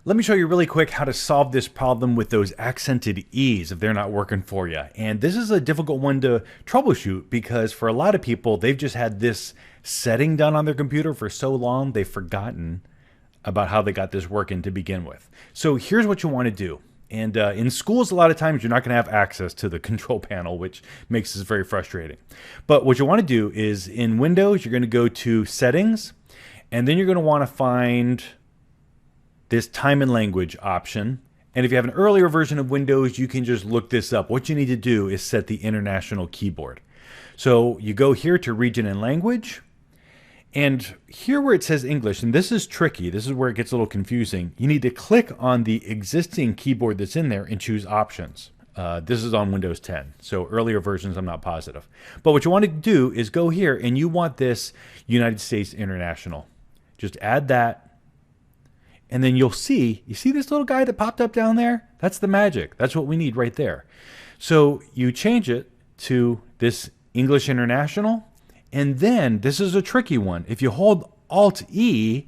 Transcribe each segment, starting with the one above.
Let me show you really quick how to solve this problem with those accented E's if they're not working for you. And this is a difficult one to troubleshoot because for a lot of people, they've just had this setting done on their computer for so long, they've forgotten about how they got this working to begin with. So here's what you want to do. And in schools, a lot of times you're not going to have access to the control panel, which makes this very frustrating. But what you want to do is in Windows, you're going to go to Settings, and then you're going to want to find this time and language option. And if you have an earlier version of Windows, you can just look this up. What you need to do is set the international keyboard. So you go here to region and language. And here where it says English, and this is tricky, this is where it gets a little confusing, you need to click on the existing keyboard that's in there and choose options. This is on Windows 10, so earlier versions I'm not positive. But what you want to do is go here and you want this United States International. Just add that. And then you see this little guy that popped up down there? That's the magic. That's what we need right there. So you change it to this English International. And then this is a tricky one. If you hold Alt-E,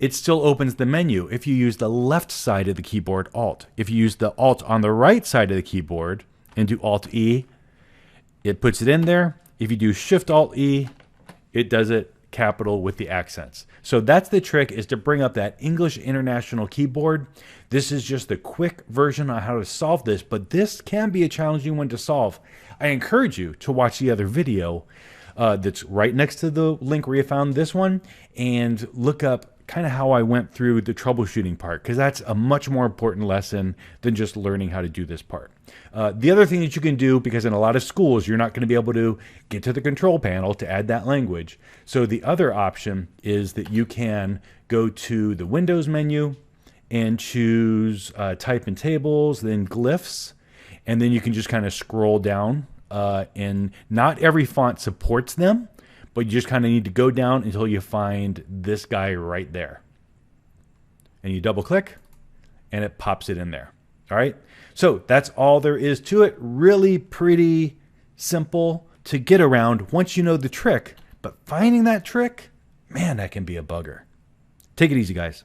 it still opens the menu. If you use the left side of the keyboard, Alt. If you use the Alt on the right side of the keyboard and do Alt-E, it puts it in there. If you do Shift-Alt-E, it does it capital with the accents. So that's the trick, is to bring up that English International keyboard. This is just the quick version on how to solve this, but this can be a challenging one to solve. I encourage you to watch the other video that's right next to the link where you found this one, and look up kind of how I went through the troubleshooting part, because that's a much more important lesson than just learning how to do this part. The other thing that you can do, because in a lot of schools you're not going to be able to get to the control panel to add that language, so the other option is that you can go to the Windows menu and choose type in tables, then glyphs, and then you can just kind of scroll down, and not every font supports them, but you just kind of need to go down until you find this guy right there. And you double click and it pops it in there. All right. So that's all there is to it. Really pretty simple to get around once you know the trick, but finding that trick, man, that can be a bugger. Take it easy, guys.